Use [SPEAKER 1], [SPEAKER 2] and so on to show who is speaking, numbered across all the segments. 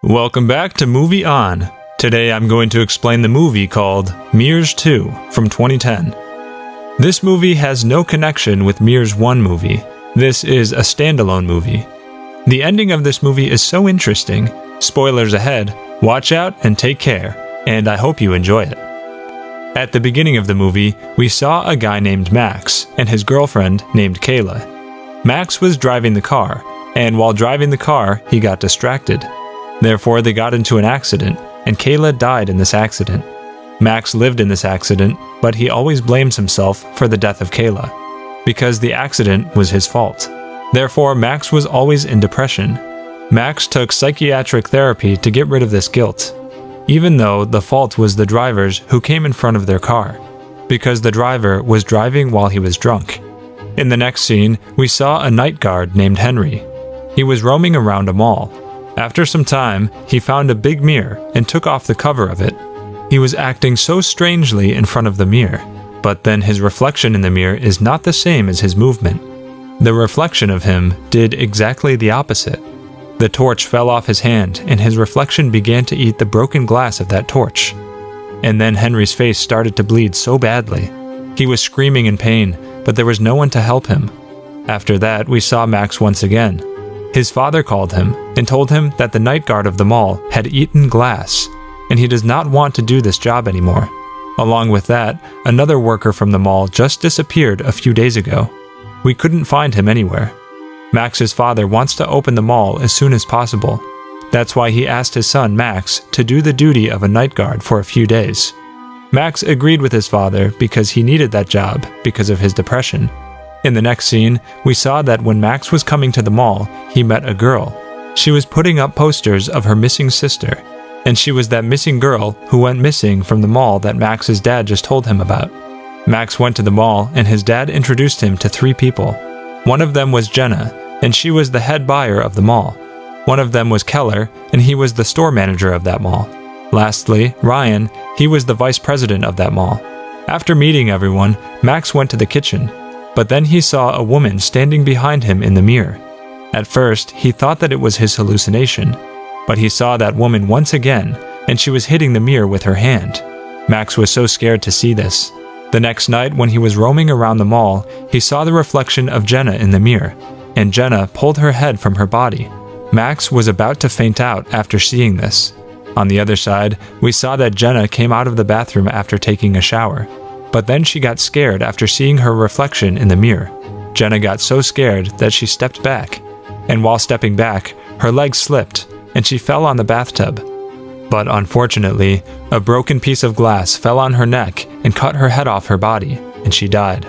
[SPEAKER 1] Welcome back to Movie On. Today I'm going to explain the movie called Mirrors 2 from 2010. This movie has no connection with Mirrors 1 movie. This is a standalone movie. The ending of this movie is so interesting. Spoilers ahead, watch out and take care, and I hope you enjoy it. At the beginning of the movie, we saw a guy named Max and his girlfriend named Kayla. Max was driving the car, and while driving the car, he got distracted. Therefore, they got into an accident, and Kayla died in this accident. Max lived in this accident, but he always blames himself for the death of Kayla, because the accident was his fault. Therefore, Max was always in depression. Max took psychiatric therapy to get rid of this guilt, even though the fault was the drivers who came in front of their car, because the driver was driving while he was drunk. In the next scene, we saw a night guard named Henry. He was roaming around a mall. After some time, he found a big mirror and took off the cover of it. He was acting so strangely in front of the mirror, but then his reflection in the mirror is not the same as his movement. The reflection of him did exactly the opposite. The torch fell off his hand, and his reflection began to eat the broken glass of that torch. And then Henry's face started to bleed so badly. He was screaming in pain, but there was no one to help him. After that, we saw Max once again. His father called him and told him that the night guard of the mall had eaten glass, and he does not want to do this job anymore. Along with that, another worker from the mall just disappeared a few days ago. We couldn't find him anywhere. Max's father wants to open the mall as soon as possible. That's why he asked his son Max to do the duty of a night guard for a few days. Max agreed with his father because he needed that job because of his depression. In the next scene, we saw that when Max was coming to the mall, he met a girl. She was putting up posters of her missing sister, and she was that missing girl who went missing from the mall that Max's dad just told him about. Max went to the mall, and his dad introduced him to 3 people. One of them was Jenna, and she was the head buyer of the mall. One of them was Keller, and he was the store manager of that mall. Lastly, Ryan, he was the vice president of that mall. After meeting everyone, Max went to the kitchen. But then he saw a woman standing behind him in the mirror. At first, he thought that it was his hallucination, but he saw that woman once again, and she was hitting the mirror with her hand. Max was so scared to see this. The next night, when he was roaming around the mall, he saw the reflection of Jenna in the mirror, and Jenna pulled her head from her body. Max was about to faint out after seeing this. On the other side, we saw that Jenna came out of the bathroom after taking a shower. But then she got scared after seeing her reflection in the mirror. Jenna got so scared that she stepped back, and while stepping back, her leg slipped, and she fell on the bathtub. But unfortunately, a broken piece of glass fell on her neck and cut her head off her body, and she died.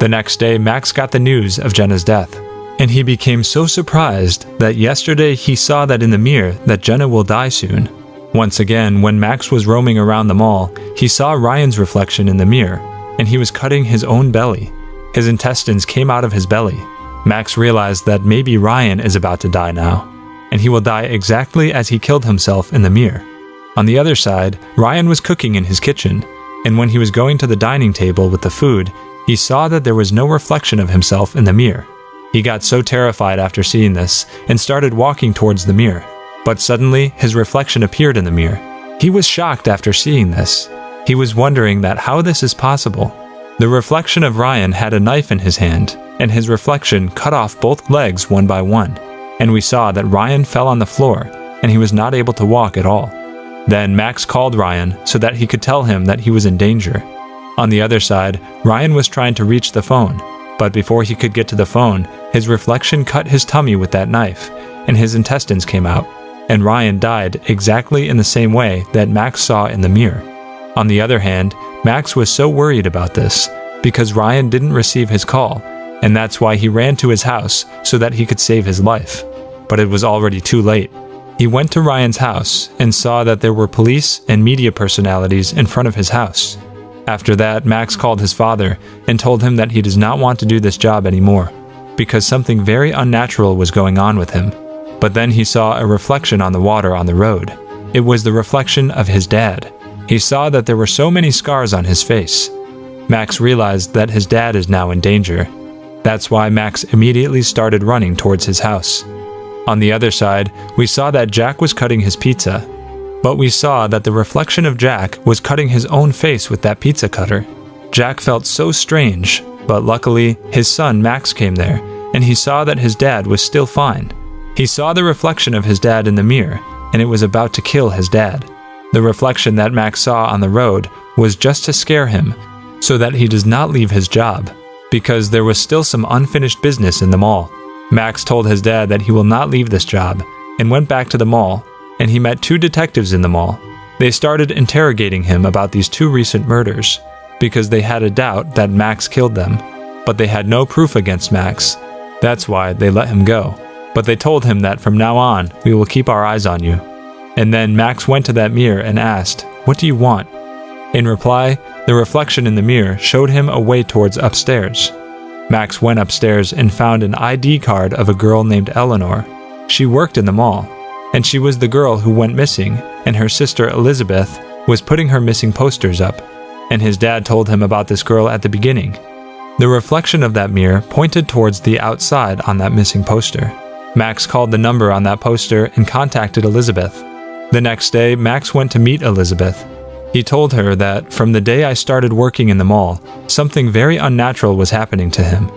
[SPEAKER 1] The next day, Max got the news of Jenna's death, and he became so surprised that yesterday he saw that in the mirror that Jenna will die soon. Once again, when Max was roaming around the mall, he saw Ryan's reflection in the mirror, and he was cutting his own belly. His intestines came out of his belly. Max realized that maybe Ryan is about to die now, and he will die exactly as he killed himself in the mirror. On the other side, Ryan was cooking in his kitchen, and when he was going to the dining table with the food, he saw that there was no reflection of himself in the mirror. He got so terrified after seeing this, and started walking towards the mirror. But suddenly, his reflection appeared in the mirror. He was shocked after seeing this. He was wondering that how this is possible. The reflection of Ryan had a knife in his hand, and his reflection cut off both legs one by one. And we saw that Ryan fell on the floor, and he was not able to walk at all. Then Max called Ryan so that he could tell him that he was in danger. On the other side, Ryan was trying to reach the phone, but before he could get to the phone, his reflection cut his tummy with that knife, and his intestines came out. And Ryan died exactly in the same way that Max saw in the mirror. On the other hand, Max was so worried about this because Ryan didn't receive his call, and that's why he ran to his house so that he could save his life. But it was already too late. He went to Ryan's house and saw that there were police and media personalities in front of his house. After that, Max called his father and told him that he does not want to do this job anymore because something very unnatural was going on with him. But then he saw a reflection on the water on the road. It was the reflection of his dad. He saw that there were so many scars on his face. Max realized that his dad is now in danger. That's why Max immediately started running towards his house. On the other side, we saw that Jack was cutting his pizza. But we saw that the reflection of Jack was cutting his own face with that pizza cutter. Jack felt so strange, but luckily, his son Max came there, and he saw that his dad was still fine. He saw the reflection of his dad in the mirror, and it was about to kill his dad. The reflection that Max saw on the road was just to scare him, so that he does not leave his job, because there was still some unfinished business in the mall. Max told his dad that he will not leave this job, and went back to the mall, and he met 2 detectives in the mall. They started interrogating him about these 2 recent murders, because they had a doubt that Max killed them, but they had no proof against Max. That's why they let him go. But they told him that from now on, we will keep our eyes on you. And then Max went to that mirror and asked, "What do you want?" In reply, the reflection in the mirror showed him a way towards upstairs. Max went upstairs and found an ID card of a girl named Eleanor. She worked in the mall, and she was the girl who went missing, and her sister Elizabeth was putting her missing posters up, and his dad told him about this girl at the beginning. The reflection of that mirror pointed towards the outside on that missing poster. Max called the number on that poster and contacted Elizabeth. The next day, Max went to meet Elizabeth. He told her that from the day I started working in the mall, something very unnatural was happening to him.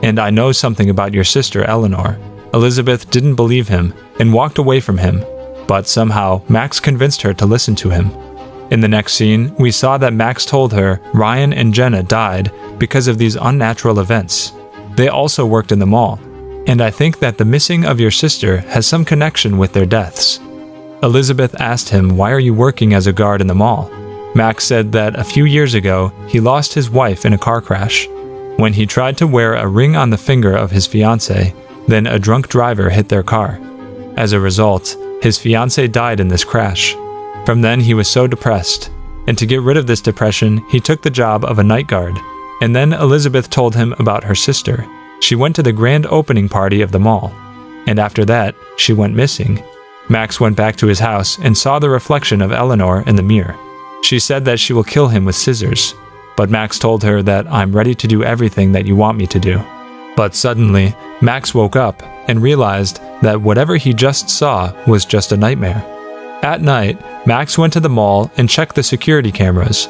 [SPEAKER 1] And I know something about your sister Eleanor. Elizabeth didn't believe him and walked away from him, but somehow Max convinced her to listen to him. In the next scene, we saw that Max told her Ryan and Jenna died because of these unnatural events. They also worked in the mall, and I think that the missing of your sister has some connection with their deaths. Elizabeth asked him, "Why are you working as a guard in the mall?" Max said that a few years ago, he lost his wife in a car crash. When he tried to wear a ring on the finger of his fiancée, then a drunk driver hit their car. As a result, his fiancée died in this crash. From then, he was so depressed, and to get rid of this depression, he took the job of a night guard. And then Elizabeth told him about her sister. She went to the grand opening party of the mall, and after that, she went missing. Max went back to his house and saw the reflection of Eleanor in the mirror. She said that she will kill him with scissors, but Max told her that I'm ready to do everything that you want me to do. But suddenly, Max woke up and realized that whatever he just saw was just a nightmare. At night, Max went to the mall and checked the security cameras.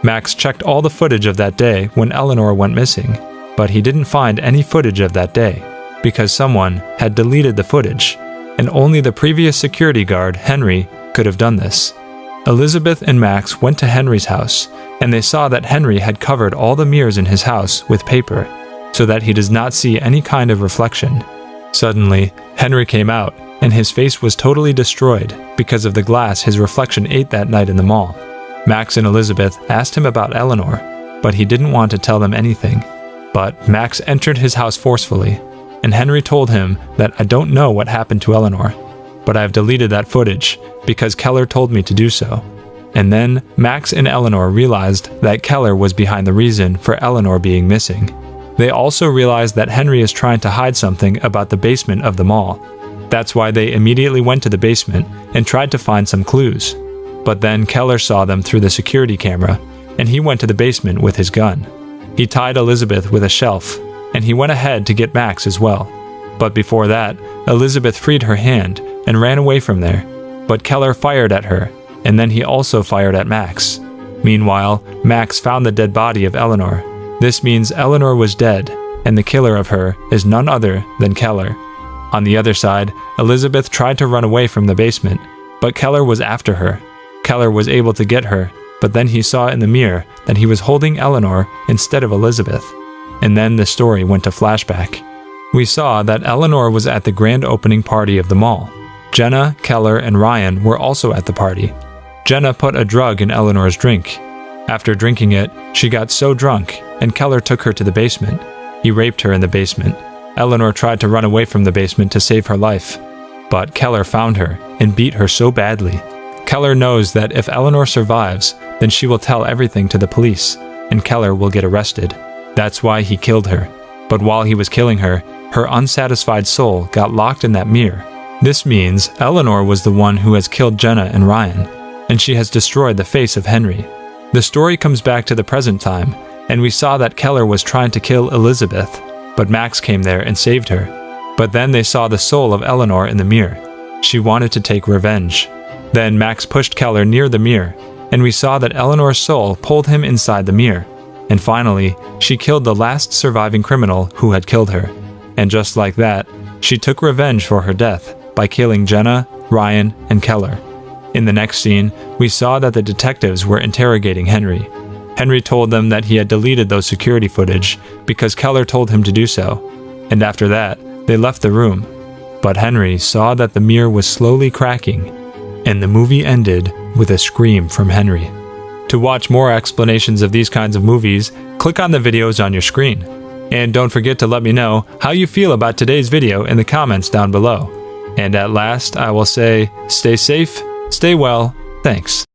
[SPEAKER 1] Max checked all the footage of that day when Eleanor went missing, but he didn't find any footage of that day, because someone had deleted the footage, and only the previous security guard, Henry, could have done this. Elizabeth and Max went to Henry's house, and they saw that Henry had covered all the mirrors in his house with paper, so that he does not see any kind of reflection. Suddenly, Henry came out, and his face was totally destroyed because of the glass his reflection ate that night in the mall. Max and Elizabeth asked him about Eleanor, but he didn't want to tell them anything. But Max entered his house forcefully, and Henry told him that I don't know what happened to Eleanor, but I've deleted that footage because Keller told me to do so. And then Max and Eleanor realized that Keller was behind the reason for Eleanor being missing. They also realized that Henry is trying to hide something about the basement of the mall. That's why they immediately went to the basement and tried to find some clues. But then Keller saw them through the security camera, and he went to the basement with his gun. He tied Elizabeth with a shelf, and he went ahead to get Max as well. But before that, Elizabeth freed her hand and ran away from there. But Keller fired at her, and then he also fired at Max. Meanwhile, Max found the dead body of Eleanor. This means Eleanor was dead, and the killer of her is none other than Keller. On the other side, Elizabeth tried to run away from the basement, but Keller was after her. Keller was able to get her, but then he saw in the mirror that he was holding Eleanor instead of Elizabeth. And then the story went to flashback. We saw that Eleanor was at the grand opening party of the mall. Jenna, Keller, and Ryan were also at the party. Jenna put a drug in Eleanor's drink. After drinking it, she got so drunk, and Keller took her to the basement. He raped her in the basement. Eleanor tried to run away from the basement to save her life, but Keller found her and beat her so badly. Keller knows that if Eleanor survives, then she will tell everything to the police, and Keller will get arrested. That's why he killed her. But while he was killing her, her unsatisfied soul got locked in that mirror. This means Eleanor was the one who has killed Jenna and Ryan, and she has destroyed the face of Henry. The story comes back to the present time, and we saw that Keller was trying to kill Elizabeth, but Max came there and saved her. But then they saw the soul of Eleanor in the mirror. She wanted to take revenge. Then Max pushed Keller near the mirror, and we saw that Eleanor's soul pulled him inside the mirror. And finally, she killed the last surviving criminal who had killed her. And just like that, she took revenge for her death by killing Jenna, Ryan, and Keller. In the next scene, we saw that the detectives were interrogating Henry. Henry told them that he had deleted those security footage because Keller told him to do so. And after that, they left the room. But Henry saw that the mirror was slowly cracking, and the movie ended with a scream from Henry. To watch more explanations of these kinds of movies, click on the videos on your screen. And don't forget to let me know how you feel about today's video in the comments down below. And at last, I will say, stay safe, stay well, thanks.